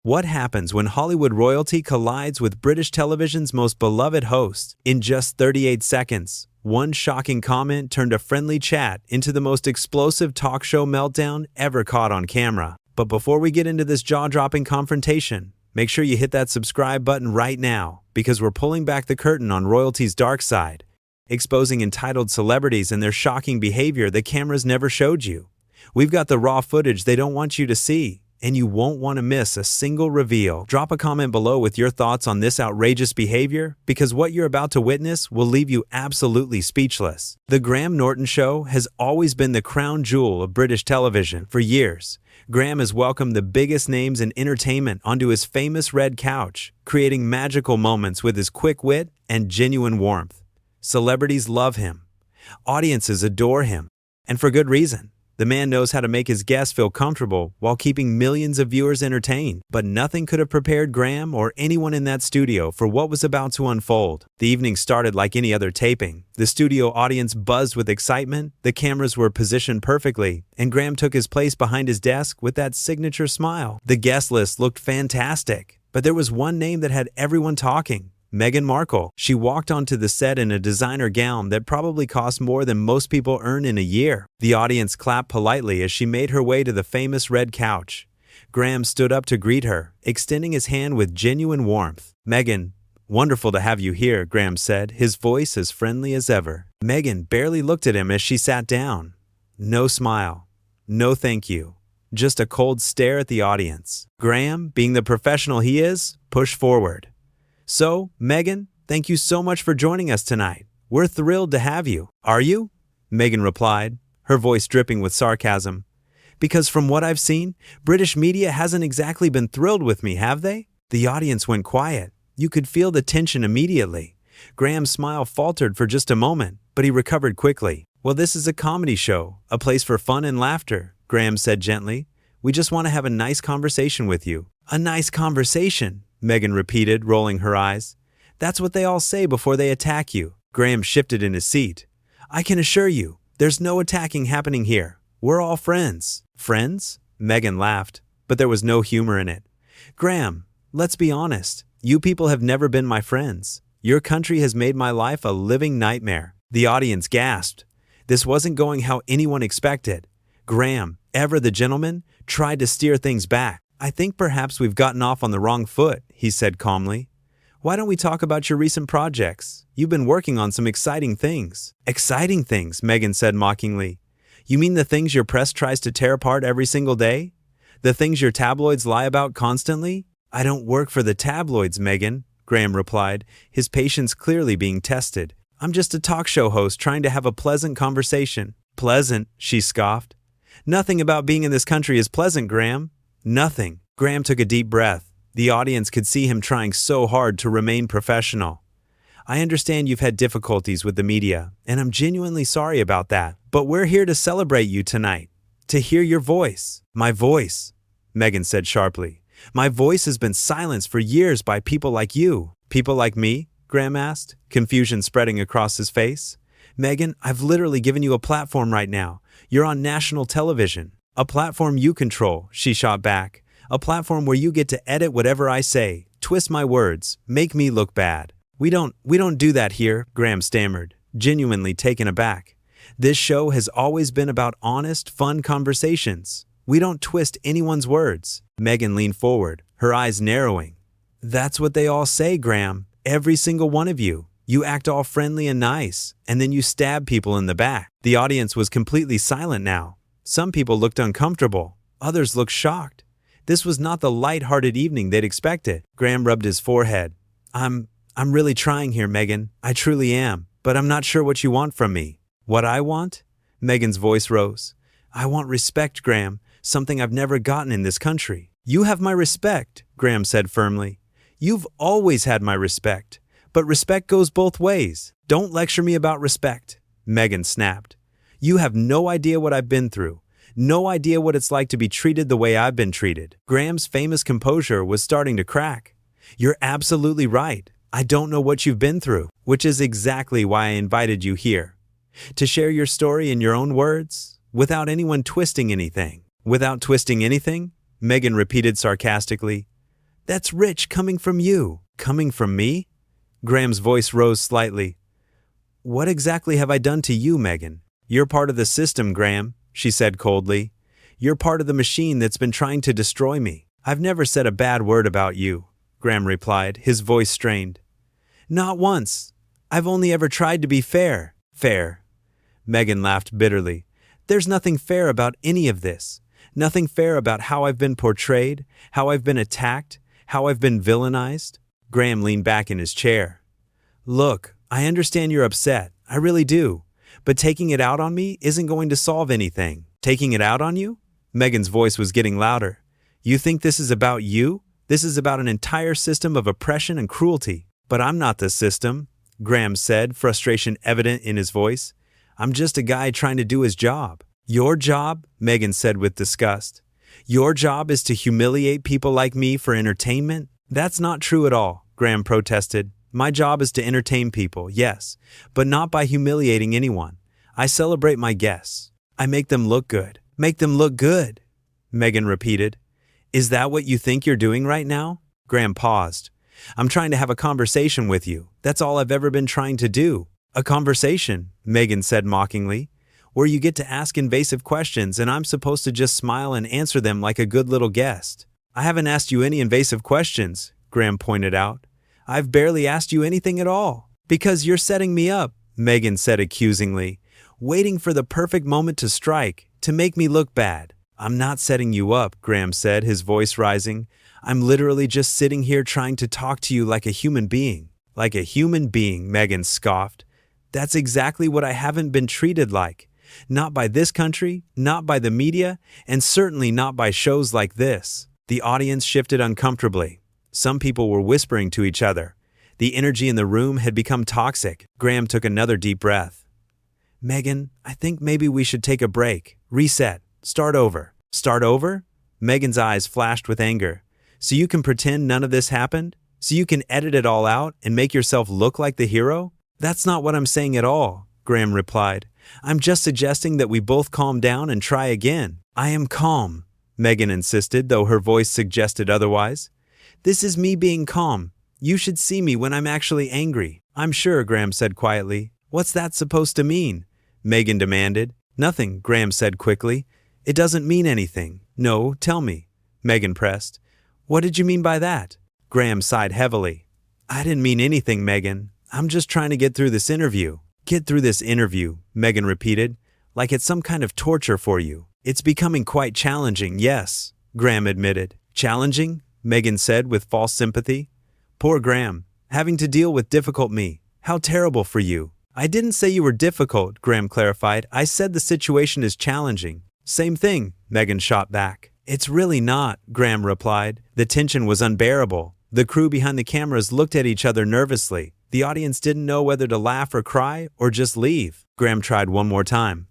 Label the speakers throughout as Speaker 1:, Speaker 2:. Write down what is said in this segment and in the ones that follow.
Speaker 1: What happens when Hollywood royalty collides with British television's most beloved host? In just 38 seconds, one shocking comment turned a friendly chat into the most explosive talk show meltdown ever caught on camera. But before we get into this jaw-dropping confrontation, make sure you hit that subscribe button right now, because we're pulling back the curtain on royalty's dark side, exposing entitled celebrities and their shocking behavior the cameras never showed you. We've got the raw footage they don't want you to see, and you won't want to miss a single reveal. Drop a comment below with your thoughts on this outrageous behavior, because what you're about to witness will leave you absolutely speechless. The Graham Norton Show has always been the crown jewel of British television. For years, Graham has welcomed the biggest names in entertainment onto his famous red couch, creating magical moments with his quick wit and genuine warmth. Celebrities love him. Audiences adore him. And for good reason. The man knows how to make his guests feel comfortable while keeping millions of viewers entertained. But nothing could have prepared Graham or anyone in that studio for what was about to unfold. The evening started like any other taping. The studio audience buzzed with excitement, the cameras were positioned perfectly, and Graham took his place behind his desk with that signature smile. The guest list looked fantastic, but there was one name that had everyone talking. Meghan Markle. She walked onto the set in a designer gown that probably cost more than most people earn in a year. The audience clapped politely as she made her way to the famous red couch. Graham stood up to greet her, extending his hand with genuine warmth. "Meghan, wonderful to have you here," Graham said, his voice as friendly as ever. Meghan barely looked at him as she sat down. No smile. No thank you. Just a cold stare at the audience. Graham, being the professional he is, pushed forward. "So, Meghan, thank you so much for joining us tonight. We're thrilled to have you." "Are you?" Meghan replied, her voice dripping with sarcasm. "Because from what I've seen, British media hasn't exactly been thrilled with me, have they?" The audience went quiet. You could feel the tension immediately. Graham's smile faltered for just a moment, but he recovered quickly. "Well, this is a comedy show, a place for fun and laughter," Graham said gently. "We just want to have a nice conversation with you." "A nice conversation," Meghan repeated, rolling her eyes. "That's what they all say before they attack you." Graham shifted in his seat. "I can assure you, there's no attacking happening here. We're all friends." "Friends?" Meghan laughed, but there was no humor in it. "Graham, let's be honest. You people have never been my friends. Your country has made my life a living nightmare." The audience gasped. This wasn't going how anyone expected. Graham, ever the gentleman, tried to steer things back. "I think perhaps we've gotten off on the wrong foot," he said calmly. "Why don't we talk about your recent projects? You've been working on some exciting things." "Exciting things," Meghan said mockingly. "You mean the things your press tries to tear apart every single day? The things your tabloids lie about constantly?" "I don't work for the tabloids, Meghan," Graham replied, his patience clearly being tested. "I'm just a talk show host trying to have a pleasant conversation." "Pleasant," she scoffed. "Nothing about being in this country is pleasant, Graham. Nothing." Graham took a deep breath. The audience could see him trying so hard to remain professional. "I understand you've had difficulties with the media, and I'm genuinely sorry about that. But we're here to celebrate you tonight, to hear your voice." "My voice," Meghan said sharply. "My voice has been silenced for years by people like you." "People like me?" Graham asked, confusion spreading across his face. "Meghan, I've literally given you a platform right now. You're on national television. "A platform you control," she shot back. "A platform where you get to edit whatever I say, twist my words, make me look bad." We don't do that here," Graham stammered, genuinely taken aback. "This show has always been about honest, fun conversations. We don't twist anyone's words." Meghan leaned forward, her eyes narrowing. "That's what they all say, Graham. Every single one of you. You act all friendly and nice, and then you stab people in the back." The audience was completely silent now. Some people looked uncomfortable. Others looked shocked. This was not the light-hearted evening they'd expected. Graham rubbed his forehead. I'm really trying here, Meghan. I truly am. But I'm not sure what you want from me." "What I want?" Meghan's voice rose. "I want respect, Graham. Something I've never gotten in this country." "You have my respect," Graham said firmly. "You've always had my respect. But respect goes both ways. Don't lecture me about respect," Meghan snapped. "You have no idea what I've been through. No idea what it's like to be treated the way I've been treated." Graham's famous composure was starting to crack. "You're absolutely right. I don't know what you've been through, which is exactly why I invited you here. To share your story in your own words, without anyone twisting anything." "Without twisting anything?" Meghan repeated sarcastically. That's rich coming from you. Coming from me? Graham's voice rose slightly. What exactly have I done to you, Meghan? You're part of the system, Graham, she said coldly. You're part of the machine that's been trying to destroy me. I've never said a bad word about you, Graham replied, his voice strained. Not once. I've only ever tried to be fair. Fair. Meghan laughed bitterly. There's nothing fair about any of this. Nothing fair about how I've been portrayed, how I've been attacked, how I've been villainized. Graham leaned back in his chair. Look, I understand you're upset. I really do. But taking it out on me isn't going to solve anything. Taking it out on you? Meghan's voice was getting louder. You think this is about you? This is about an entire system of oppression and cruelty. But I'm not the system, Graham said, frustration evident in his voice. I'm just a guy trying to do his job. Your job? Meghan said with disgust. Your job is to humiliate people like me for entertainment? That's not true at all, Graham protested. My job is to entertain people, yes, but not by humiliating anyone. I celebrate my guests. I make them look good. Make them look good, Meghan repeated. Is that what you think you're doing right now? Graham paused. I'm trying to have a conversation with you. That's all I've ever been trying to do. A conversation, Meghan said mockingly, where you get to ask invasive questions and I'm supposed to just smile and answer them like a good little guest. I haven't asked you any invasive questions, Graham pointed out. I've barely asked you anything at all. Because you're setting me up, Meghan said accusingly, waiting for the perfect moment to strike, to make me look bad. I'm not setting you up, Graham said, his voice rising. I'm literally just sitting here trying to talk to you like a human being. Like a human being, Meghan scoffed. That's exactly what I haven't been treated like. Not by this country, not by the media, and certainly not by shows like this. The audience shifted uncomfortably. Some people were whispering to each other. The energy in the room had become toxic. Graham took another deep breath. Meghan, I think maybe we should take a break. Reset. Start over. Start over? Meghan's eyes flashed with anger. So you can pretend none of this happened? So you can edit it all out and make yourself look like the hero? That's not what I'm saying at all, Graham replied. I'm just suggesting that we both calm down and try again. I am calm, Meghan insisted, though her voice suggested otherwise. This is me being calm. You should see me when I'm actually angry. I'm sure, Graham said quietly. What's that supposed to mean? Meghan demanded. Nothing, Graham said quickly. It doesn't mean anything. No, tell me, Meghan pressed. What did you mean by that? Graham sighed heavily. I didn't mean anything, Meghan. I'm just trying to get through this interview. Get through this interview, Meghan repeated, like it's some kind of torture for you. It's becoming quite challenging, yes, Graham admitted. Challenging? Meghan said with false sympathy. Poor Graham, having to deal with difficult me. How terrible for you. I didn't say you were difficult, Graham clarified. I said the situation is challenging. Same thing, Meghan shot back. It's really not, Graham replied. The tension was unbearable. The crew behind the cameras looked at each other nervously. The audience didn't know whether to laugh or cry or just leave. Graham tried one more time.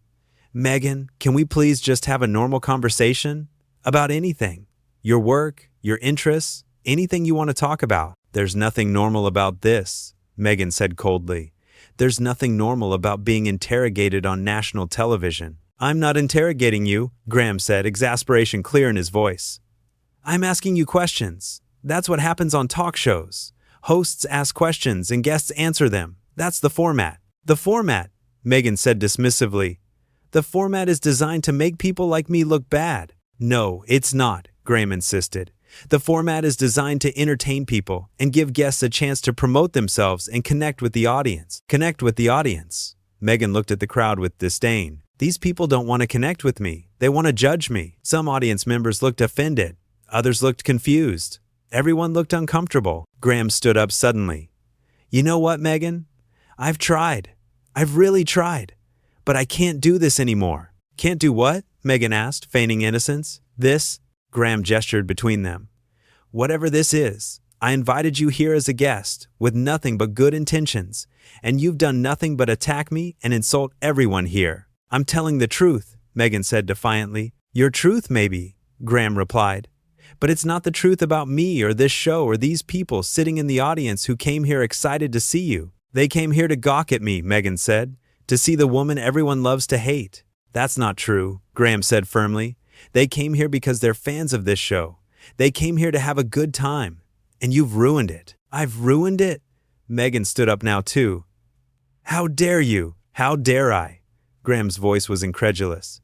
Speaker 1: Meghan, can we please just have a normal conversation? About anything. Your work, your interests, anything you want to talk about. There's nothing normal about this, Meghan said coldly. There's nothing normal about being interrogated on national television. I'm not interrogating you, Graham said, exasperation clear in his voice. I'm asking you questions. That's what happens on talk shows. Hosts ask questions and guests answer them. That's the format. The format, Meghan said dismissively. The format is designed to make people like me look bad. No, it's not, Graham insisted. The format is designed to entertain people and give guests a chance to promote themselves and connect with the audience. Connect with the audience. Meghan looked at the crowd with disdain. These people don't want to connect with me. They want to judge me. Some audience members looked offended. Others looked confused. Everyone looked uncomfortable. Graham stood up suddenly. You know what, Meghan? I've tried. I've really tried. But I can't do this anymore. Can't do what? Meghan asked, feigning innocence. This? Graham gestured between them. Whatever this is, I invited you here as a guest, with nothing but good intentions, and you've done nothing but attack me and insult everyone here. I'm telling the truth, Meghan said defiantly. Your truth, maybe, Graham replied. But it's not the truth about me or this show or these people sitting in the audience who came here excited to see you. They came here to gawk at me, Meghan said, to see the woman everyone loves to hate. That's not true, Graham said firmly. They came here because they're fans of this show. They came here to have a good time. and you've ruined it." "I've ruined it?" Meghan stood up now too. "How dare you? How dare I?" Graham's voice was incredulous.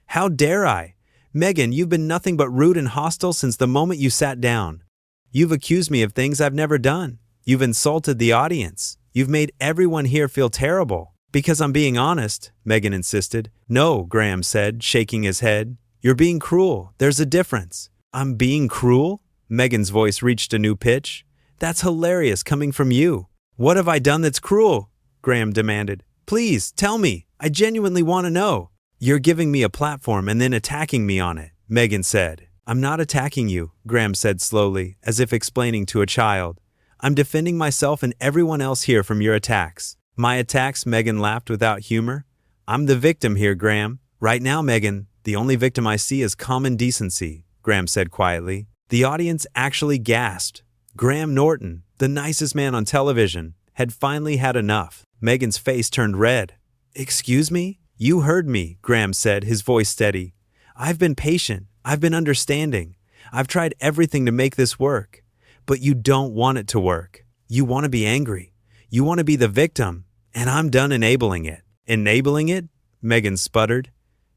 Speaker 1: "How dare I? Meghan, you've been nothing but rude and hostile since the moment you sat down. You've accused me of things I've never done. You've insulted the audience. You've made everyone here feel terrible." "Because I'm being honest," Meghan insisted. "No," Graham said, shaking his head. "You're being cruel. There's a difference." "I'm being cruel?" Meghan's voice reached a new pitch. "That's hilarious coming from you." "What have I done that's cruel?" Graham demanded. "Please, tell me. I genuinely want to know." "You're giving me a platform and then attacking me on it," Meghan said. "I'm not attacking you," Graham said slowly, as if explaining to a child. "I'm defending myself and everyone else here from your attacks." "My attacks?" Meghan laughed without humor. "I'm the victim here, Graham. Right now, Meghan, the only victim I see is common decency," Graham said quietly. The audience actually gasped. Graham Norton, the nicest man on television, had finally had enough. Meghan's face turned red. "Excuse me? You heard me," Graham said, his voice steady. "I've been patient. I've been understanding. I've tried everything to make this work. But you don't want it to work. You want to be angry. You want to be the victim. And I'm done enabling it." "Enabling it?" Meghan sputtered.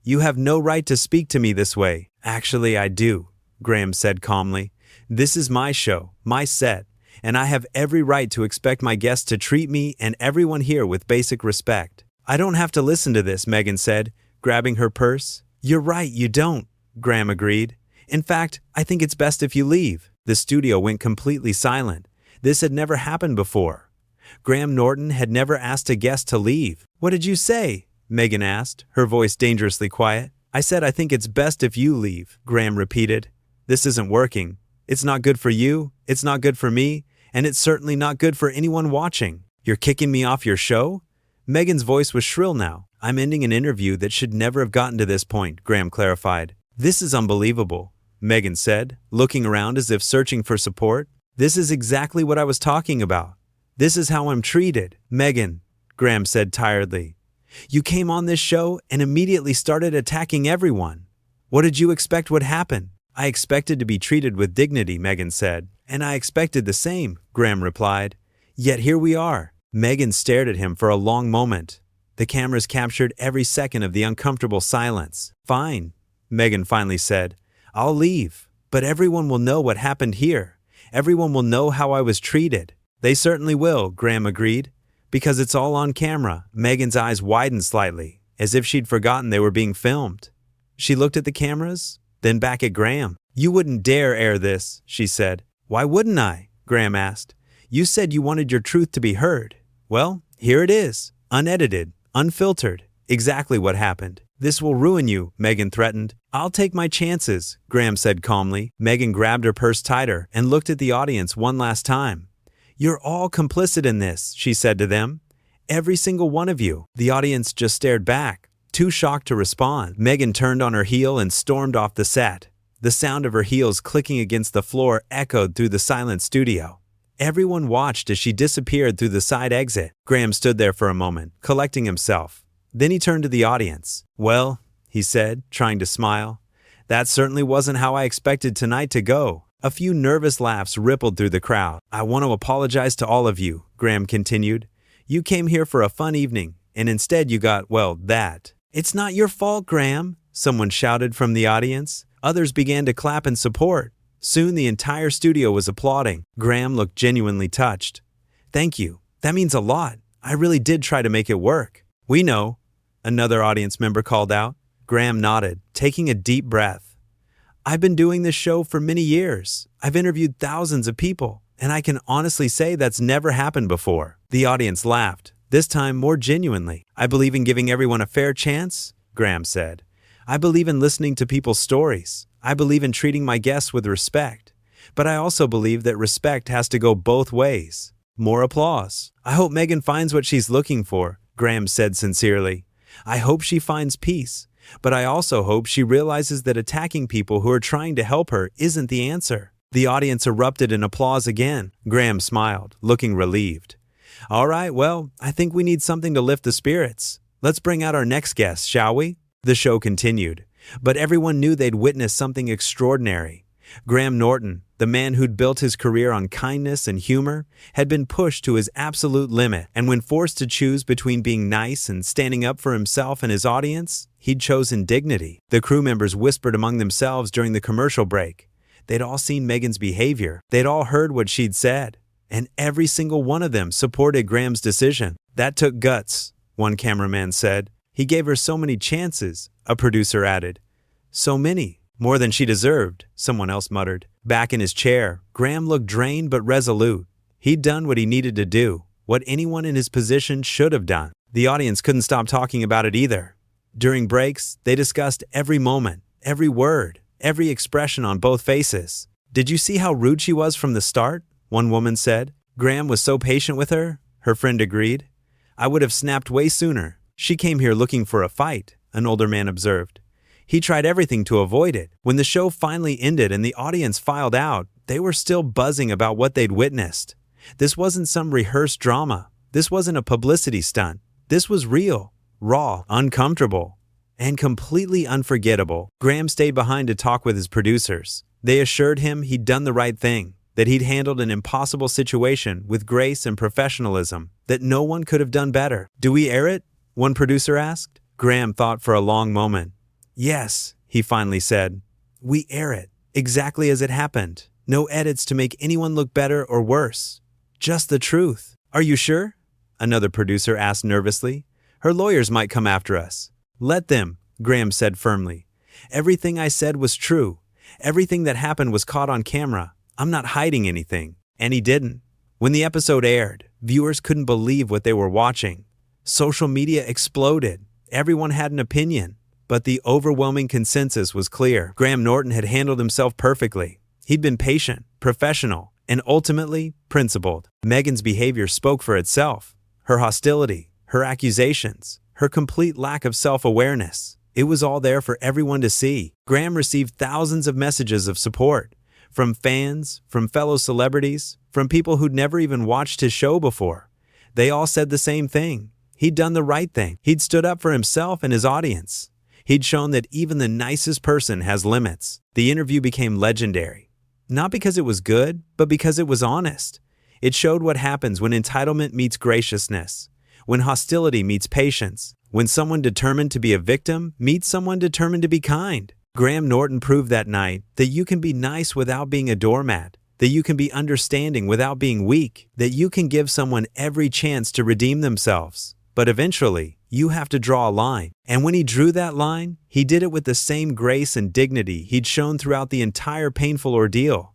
Speaker 1: "You have no right to speak to me this way." "Actually, I do," Graham said calmly. "This is my show, my set, and I have every right to expect my guests to treat me and everyone here with basic respect." "I don't have to listen to this," Meghan said, grabbing her purse. "You're right, you don't," Graham agreed. "In fact, I think it's best if you leave." The studio went completely silent. This had never happened before. Graham Norton had never asked a guest to leave. "What did you say?" Meghan asked, her voice dangerously quiet. "I said I think it's best if you leave," Graham repeated. "This isn't working. It's not good for you, it's not good for me, and it's certainly not good for anyone watching." "You're kicking me off your show?" Meghan's voice was shrill now. "I'm ending an interview that should never have gotten to this point," Graham clarified. "This is unbelievable," Meghan said, looking around as if searching for support. "This is exactly what I was talking about. This is how I'm treated." "Meghan," Graham said tiredly, "you came on this show and immediately started attacking everyone. What did you expect would happen?" "I expected to be treated with dignity," Meghan said. "And I expected the same," Graham replied. "Yet here we are." Meghan stared at him for a long moment. The cameras captured every second of the uncomfortable silence. "Fine," Meghan finally said. "I'll leave. But everyone will know what happened here. Everyone will know how I was treated." "They certainly will," Graham agreed. "Because it's all on camera." Meghan's eyes widened slightly, as if she'd forgotten they were being filmed. She looked at the cameras, then back at Graham. "You wouldn't dare air this," she said. "Why wouldn't I?" Graham asked. "You said you wanted your truth to be heard. Well, here it is, unedited, unfiltered, exactly what happened." "This will ruin you," Meghan threatened. "I'll take my chances," Graham said calmly. Meghan grabbed her purse tighter and looked at the audience one last time. "You're all complicit in this," she said to them. "Every single one of you." The audience just stared back, too shocked to respond. Meghan turned on her heel and stormed off the set. The sound of her heels clicking against the floor echoed through the silent studio. Everyone watched as she disappeared through the side exit. Graham stood there for a moment, collecting himself. Then he turned to the audience. "Well," he said, trying to smile, "that certainly wasn't how I expected tonight to go." A few nervous laughs rippled through the crowd. "I want to apologize to all of you," Graham continued. "You came here for a fun evening, and instead you got, well, that." "It's not your fault, Graham," someone shouted from the audience. Others began to clap in support. Soon the entire studio was applauding. Graham looked genuinely touched. "Thank you. That means a lot. I really did try to make it work." "We know," another audience member called out. Graham nodded, taking a deep breath. "I've been doing this show for many years. I've interviewed thousands of people, and I can honestly say that's never happened before." The audience laughed, this time more genuinely. "I believe in giving everyone a fair chance," Graham said. "I believe in listening to people's stories. I believe in treating my guests with respect. But I also believe that respect has to go both ways." More applause. "I hope Meghan finds what she's looking for," Graham said sincerely. "I hope she finds peace. But I also hope she realizes that attacking people who are trying to help her isn't the answer." The audience erupted in applause again. Graham smiled, looking relieved. "All right, well, I think we need something to lift the spirits. Let's bring out our next guest, shall we?" The show continued, but everyone knew they'd witnessed something extraordinary. Graham Norton, the man who'd built his career on kindness and humor, had been pushed to his absolute limit, and when forced to choose between being nice and standing up for himself and his audience, he'd chosen dignity. The crew members whispered among themselves during the commercial break. They'd all seen Meghan's behavior. They'd all heard what she'd said. And every single one of them supported Graham's decision. "That took guts," one cameraman said. "He gave her so many chances," a producer added. "So many. More than she deserved," someone else muttered. Back in his chair, Graham looked drained but resolute. He'd done what he needed to do, what anyone in his position should have done. The audience couldn't stop talking about it either. During breaks, they discussed every moment, every word, every expression on both faces. "Did you see how rude she was from the start?" one woman said. "Graham was so patient with her," her friend agreed. "I would have snapped way sooner. She came here looking for a fight," an older man observed. "He tried everything to avoid it." When the show finally ended and the audience filed out, they were still buzzing about what they'd witnessed. This wasn't some rehearsed drama. This wasn't a publicity stunt. This was real, raw, uncomfortable, and completely unforgettable. Graham stayed behind to talk with his producers. They assured him he'd done the right thing, that he'd handled an impossible situation with grace and professionalism, that no one could have done better. "Do we air it?" one producer asked. Graham thought for a long moment. "Yes," he finally said. "We air it, exactly as it happened. No edits to make anyone look better or worse. Just the truth." "Are you sure?" another producer asked nervously. "Her lawyers might come after us." "Let them," Graham said firmly. "Everything I said was true. Everything that happened was caught on camera. I'm not hiding anything." And he didn't. When the episode aired, viewers couldn't believe what they were watching. Social media exploded. Everyone had an opinion. But the overwhelming consensus was clear. Graham Norton had handled himself perfectly. He'd been patient, professional, and ultimately principled. Meghan's behavior spoke for itself. Her hostility, her accusations, her complete lack of self-awareness. It was all there for everyone to see. Graham received thousands of messages of support. From fans, from fellow celebrities, from people who'd never even watched his show before. They all said the same thing. He'd done the right thing. He'd stood up for himself and his audience. He'd shown that even the nicest person has limits. The interview became legendary. Not because it was good, but because it was honest. It showed what happens when entitlement meets graciousness, when hostility meets patience, when someone determined to be a victim meets someone determined to be kind. Graham Norton proved that night that you can be nice without being a doormat, that you can be understanding without being weak, that you can give someone every chance to redeem themselves. But eventually, you have to draw a line. And when he drew that line, he did it with the same grace and dignity he'd shown throughout the entire painful ordeal.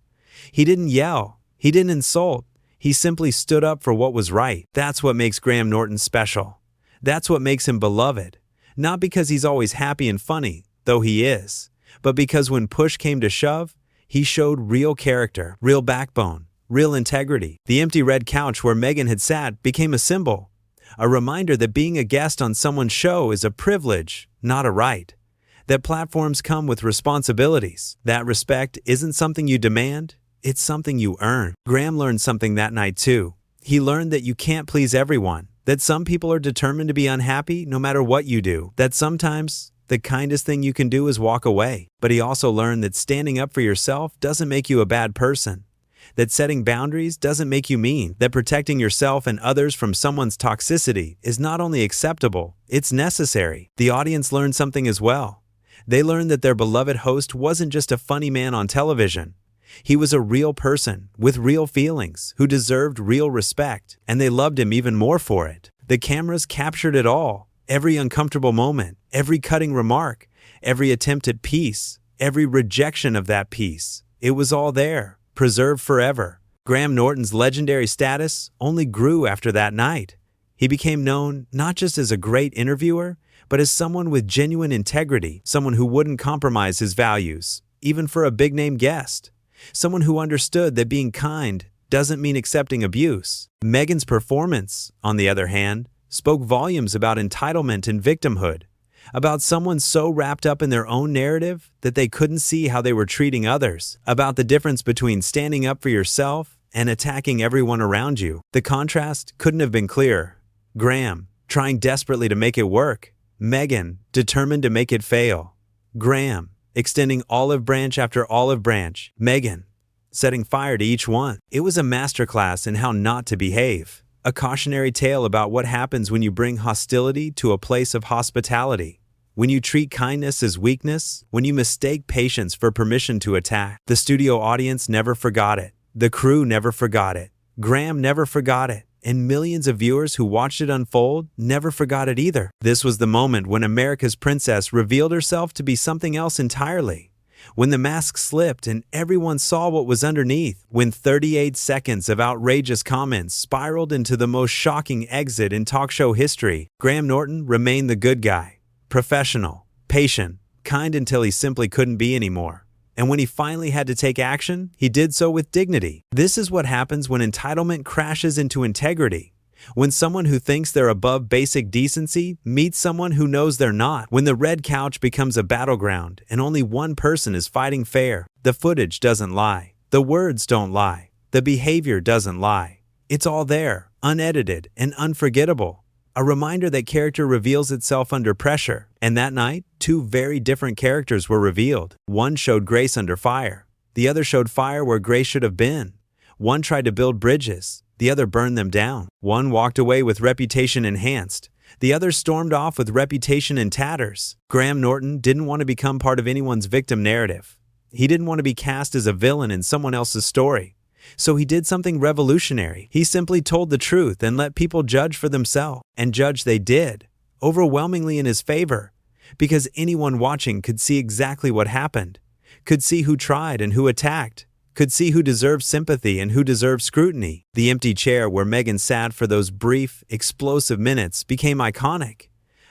Speaker 1: He didn't yell. He didn't insult. He simply stood up for what was right. That's what makes Graham Norton special. That's what makes him beloved. Not because he's always happy and funny, though he is, but because when push came to shove, he showed real character, real backbone, real integrity. The empty red couch where Meghan had sat became a symbol. A reminder that being a guest on someone's show is a privilege, not a right. That platforms come with responsibilities. That respect isn't something you demand, it's something you earn. Graham learned something that night too. He learned that you can't please everyone, that some people are determined to be unhappy no matter what you do, that sometimes the kindest thing you can do is walk away. But he also learned that standing up for yourself doesn't make you a bad person. That setting boundaries doesn't make you mean. That protecting yourself and others from someone's toxicity is not only acceptable, it's necessary. The audience learned something as well. They learned that their beloved host wasn't just a funny man on television. He was a real person with real feelings who deserved real respect, and they loved him even more for it. The cameras captured it all. Every uncomfortable moment, every cutting remark, every attempt at peace, every rejection of that peace. It was all there. Preserved forever. Graham Norton's legendary status only grew after that night. He became known not just as a great interviewer, but as someone with genuine integrity, someone who wouldn't compromise his values, even for a big-name guest. Someone who understood that being kind doesn't mean accepting abuse. Meghan's performance, on the other hand, spoke volumes about entitlement and victimhood, about someone so wrapped up in their own narrative that they couldn't see how they were treating others, about the difference between standing up for yourself and attacking everyone around you. The contrast couldn't have been clearer. Graham, trying desperately to make it work. Meghan, determined to make it fail. Graham, extending olive branch after olive branch. Meghan, setting fire to each one. It was a masterclass in how not to behave. A cautionary tale about what happens when you bring hostility to a place of hospitality. When you treat kindness as weakness, when you mistake patience for permission to attack. The studio audience never forgot it. The crew never forgot it. Graham never forgot it. And millions of viewers who watched it unfold never forgot it either. This was the moment when America's princess revealed herself to be something else entirely. When the mask slipped and everyone saw what was underneath. When 38 seconds of outrageous comments spiraled into the most shocking exit in talk show history. Graham Norton remained the good guy. Professional, patient, kind until he simply couldn't be anymore. And when he finally had to take action, he did so with dignity. This is what happens when entitlement crashes into integrity. When someone who thinks they're above basic decency meets someone who knows they're not. When the red couch becomes a battleground and only one person is fighting fair. The footage doesn't lie. The words don't lie. The behavior doesn't lie. It's all there, unedited and unforgettable. A reminder that character reveals itself under pressure. And that night, two very different characters were revealed. One showed grace under fire. The other showed fire where grace should have been. One tried to build bridges. The other burned them down. One walked away with reputation enhanced. The other stormed off with reputation in tatters. Graham Norton didn't want to become part of anyone's victim narrative. He didn't want to be cast as a villain in someone else's story. So he did something revolutionary. He simply told the truth and let people judge for themselves. And judge they did, overwhelmingly in his favor, because anyone watching could see exactly what happened, could see who tried and who attacked, could see who deserved sympathy and who deserved scrutiny. The empty chair where Meghan sat for those brief, explosive minutes became iconic,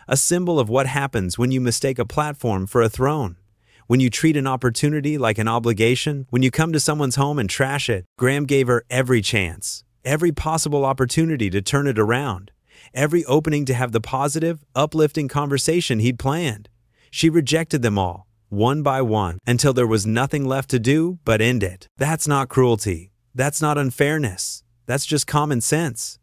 Speaker 1: a symbol of what happens when you mistake a platform for a throne. When you treat an opportunity like an obligation, when you come to someone's home and trash it. Graham gave her every chance, every possible opportunity to turn it around, every opening to have the positive, uplifting conversation he'd planned. She rejected them all, one by one, until there was nothing left to do but end it. That's not cruelty. That's not unfairness. That's just common sense.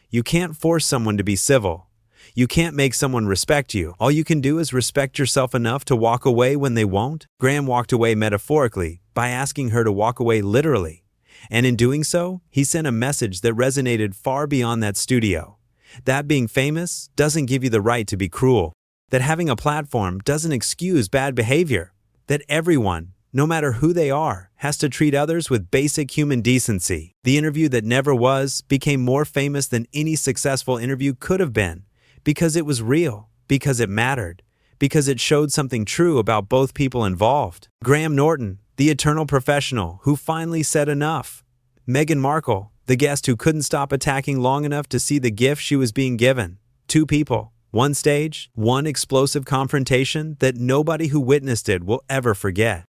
Speaker 1: You can't force someone to be civil. You can't make someone respect you. All you can do is respect yourself enough to walk away when they won't. Graham walked away metaphorically by asking her to walk away literally. And in doing so, he sent a message that resonated far beyond that studio. That being famous doesn't give you the right to be cruel. That having a platform doesn't excuse bad behavior. That everyone, no matter who they are, has to treat others with basic human decency. The interview that never was became more famous than any successful interview could have been, because it was real, because it mattered, because it showed something true about both people involved. Graham Norton, the eternal professional who finally said enough. Meghan Markle, the guest who couldn't stop attacking long enough to see the gift she was being given. Two people, one stage, one explosive confrontation that nobody who witnessed it will ever forget.